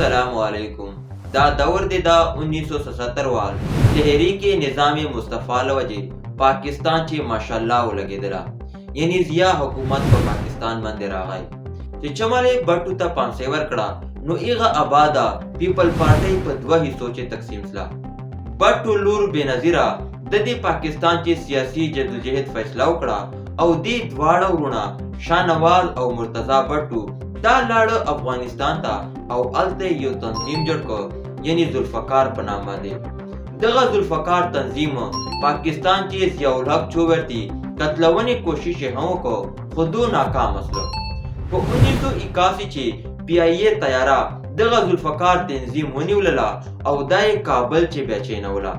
अस्सलाम वालेकुम। دا دور دی دا 1977 وال تحریک نظام مصطفی لوجه پاکستان چې ماشاءالله ولګیدله، یعنی ضیا حکومت په پاکستان باندې راغی چې چماله بټو ته 500 ورکړه، نو ایغه آبادا پیپل پارټي په دوه حصو کې تقسیم شله. بټو لور بنظیره د دې پاکستان چې سیاسي جدوجہد فیصله وکړه او دې دواړه ورونه شاهنواز او مرتضی بټو دا لاړ افغانستان ته او الته یو تنظیم جوړ کړ، یعنی ذوالفقار په نام باندې. دغه ذوالفقار تنظیم پاکستان کې ضیاء الحق چوورتی قتلونې کوشش هم وکړ، خو دو ناکام شو. په 1981 کې پی آی ای تیاره دغه ذوالفقار تنظیم ونیولله او دا یې کابل چې بیا چینوله.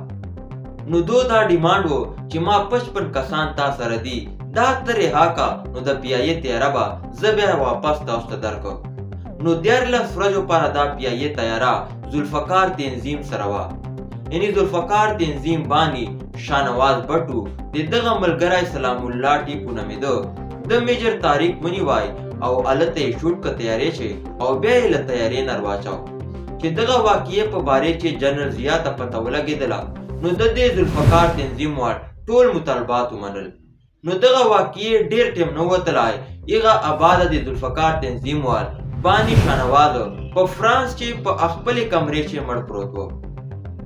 نو دو دا ډیمانډ و چې ما 55 کسان تا سره دي، دا ته رها کا، نو د پی آی ای تیاره به زه بیا واپس تاسو ته درکړم. نو 14 ورځو لپاره دا پی آی ای تیاره ذوالفقار تنظیم سره وه، یعنی ذوالفقار تنظیم باندې شاهنواز بټو د دغه ملګری سلام الله ټیپو نومېده د میجر طارق ونیوی او هلته یې شوټ که تیارې شي او بیا یې له تیارې نه رواچاو چې دغه واقعې په باره کې جنرال ضیا ته پته ولګېدله. نو د دې ذوالفقار تنظیم وال ټول مطالبات ومنل. نو دغه واقعې ډېر ټیم نه وتلی، هغه آباده د ذوالفقار تنظیم وال باندې شاهنواز په فرانس کې په خپلې کمرې کې مړ پروت و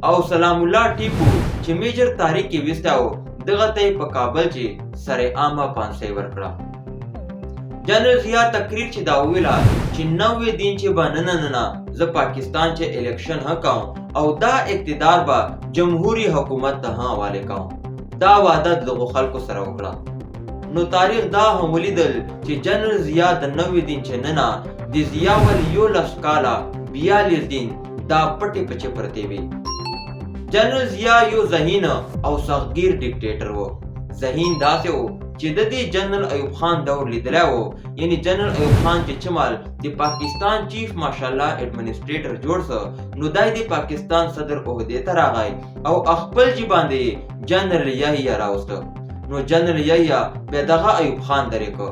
او سلام الله ټیپو چې میجر طارق یې ویستی و دغه ته یې په کابل کې سره عامه 500 ورکړه. جنرال ضیا تقریر چې دا وویله چې 90 دن چې به نه زه پاکستان چې الیکشن هم کوم او دا اقتدار به جمهوری حکومت ته هم حواله کوم، دا وعده دغو خلکو سره وکړه. نو تاریخ دا هم ولیدل چې جنرال ضیا د 90 دن چې نه د ضیا ول 11 کاله 42 دن دا پټې پچې پرتې وي. جنرال ضیا یو ذهین او سختگیر ډیکټیټر و. ذهین داسې و چې د دې جنرال ایوب خان دور لیدلی و، یعنی جنرال ایوب خان چې چمال د پاکستان چیف ماشاءالله ایڈمنسټریټر جوړ سه، نو دای د پاکستان صدر عہدې ته راغی او خپل جی باندې جنرال یحیی راوسته. نو جنرال یحیی بیا دغه ایوب خان درې کو.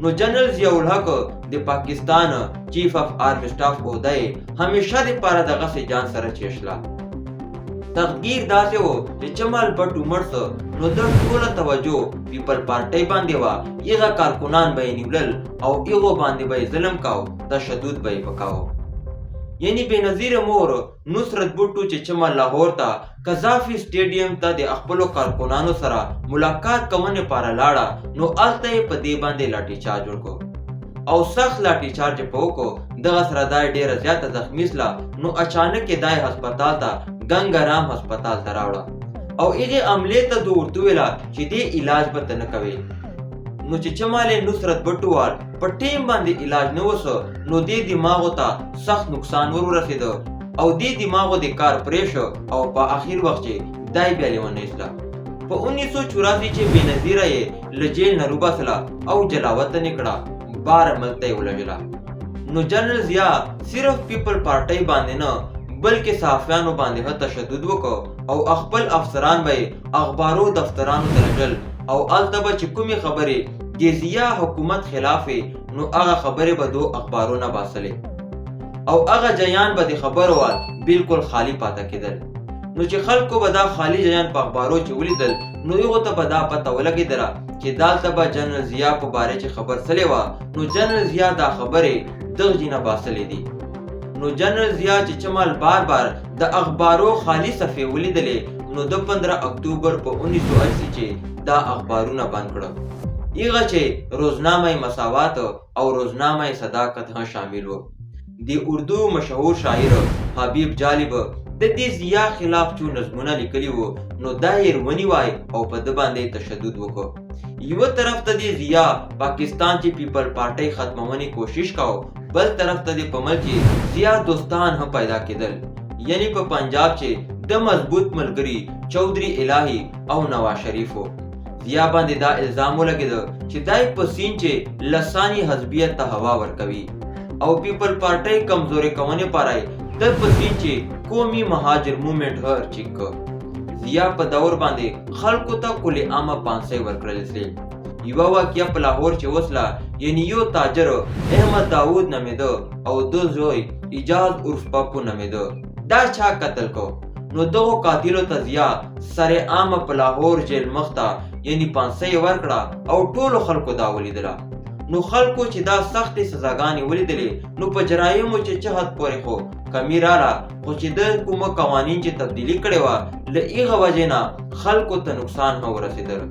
نو جنرال ضیاء الحق د پاکستان چیف اف آرمی سټاف عہده همیشه د پاره دغه سي جان سره چیشلا. تقدیر داسې و چې چمال بټو مړ سه، نو د ټوله توجه پیپل پارټۍ باندې وه. هغه کارکنان به یې نیولل او هغو باندې به یې ظلم کاو، تشدد به یې پکاو. یعنی بېنظیره مور نصرت بټو چې چمال لاهور ته قذافي سټیډیم ته د خپلو کارکنانو سره ملاقات کونې لپاره لاړه، نو هلته یې په دې باندې لاټي چارج وکړو او سخت لاټي چارج یې په وکړو. دغه سره دا یې ډېره زیاته زخمي سله، نو اچانک یې دا یې هسپتال ته ګنګرام هسپتال ته راوړه او هغې عملې ته دو ورته وویله چې دې علاج به ته نه کوې. نو چې چمالې نصرت بټو وال په ټیم باندې علاج نه وسه، نو دې دماغو ته سخت نقصان ورسېده او دې دماغو د کار پرې شو او په آخر وخت کې دا یې بیا لیونۍ شوله. په 1984 کې بېنظیره یې له جیل نه روباسله او جلاوطن یې کړه، بار ملک ته یې ولږله. نو جنرال ضیا صرف پیپل پارټۍ باندې نه بلکې صحافیانو باندې هم تشدد وکړ او خپل افسران به یې اخبارو دفترانو ته لږل او هلته به چې کومې خبرې د ضیا حکومت خلاف وې، نو هغه خبرې به دو اخبارو نه باسلې او هغه جریان به د خبرو وال بالکل خالی پاته کېدل. نو چې خلکو به دا خالی جریان په اخبارو کې ولیدل، نو هغو ته به دا پته ولګېدله چې دالته به جنرال ضیا په باره کې خبر سلې وه، نو جنرال ضیا دا خبرې دغه جینه باسلې دي. نو جنرال ضیا چې چمال بار بار د اخبارو خالی صفحې ولیدلې، نو د 15 اکتوبر په 1980 کې دا اخبارونه بند کړه. هغه چې روزنامه مساوات او روزنامه صداقت هم شامل و. د اردو مشهور شاعر حبیب جالب د دې ضیا خلاف چې نظمونه لیکلي وو، نو دا یې ونیوی او په ده باندې تشدد وکړ. یوه طرف ته د ضیا پاکستان چې پیپل پارټۍ ختمونې کوشش کاو، بل طرف ته د په ملک کې ضیا دوستان هم پیدا کېدل. یعنی په پنجاب چې د مضبوط ملګري چودھری الهي او نواز شریف و. ضیا باندې دا الزام ولګېده چې دا یې په سین چې لساني حزبیت ته هوا ورکوي او پیپل پارټۍ کمزورې کونې لپاره د په سین چې قومي مهاجر موومنټ هر چیک ضیا په دور باندې خلکو ته کل عامه 500 ورکړل شوې. یوه واقعه په لاهور چې وسله یعنی یو تاجر احمد داود نومېده او د زوی اجاز عرف پپو نومېده. دا چا قتل کو؟ نو دغو قاتلو ته ضیا سرعامه په لاهور جیل مخته یعنی پانسۍ ورکړه او ټولو خلکو دا ولیدله. نو خلکو چې دا سختې سزاګانې ولیدلې نو په جرایمو چې چه حد پورې خو کمی راله، خو چې د کومه قوانین چې تبدیلي کړې وه له هغه وجې نه خلکو ته نقصان هم ورسېدل.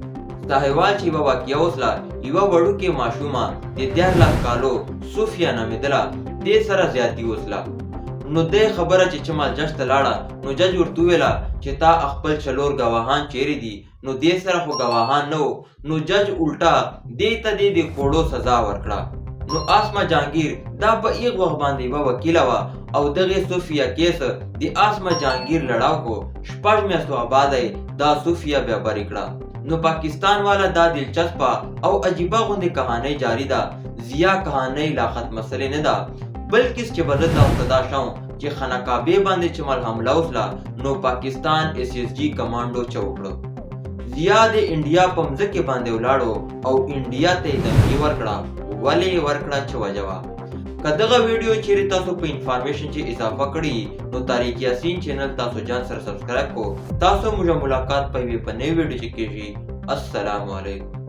ساحوال چې یوه واقعه وسله یوه وړوکې ماشومه د 14 کالو صوفیه نومېدله، دې سره زیاتي وسله. نو دې خبره چې چمال جج ته لاړه نو جج ورته وویله چې تا خپل 4 ګواهان چیرې دي؟ نو دې سره خو ګواهان نه وو. نو جج الټا دې ته د کوړو سزا ورکړه. نو آسما جهانگیر دا په ایغ وخت باندې یوه وکیله وه او دغې صوفیه کیس د آسما جهانگیر لړاو کو 6 میاشتو بعد دا صوفیه بیا بری کړه. نو پاکستان والا دا دلچسپه او عجیبه غوندې کہانی جاری ده. ضیا کہانی لا ختمه سلې نه ده بلکې چې به زه تاسو ته دا ښیم چې خانقابې باندې چې مل حمله وسله نو پاکستان SSG کمانډو چه وکړه. ضیا د انډیا په مځکې باندې ولاړو او انډیا ته یې دمکي ورکړه. ولې ورکړه چې وجه وه. که دغه ویډیو چیرې تاسو په انفارمیشن چې اضافه کړي نو تاریخ یاسین چینل تاسو جان سره سبسکرایب کو. تاسو موږ ملاقات په یوې په نوې ویډیو کې کېږي. السلام علیکم.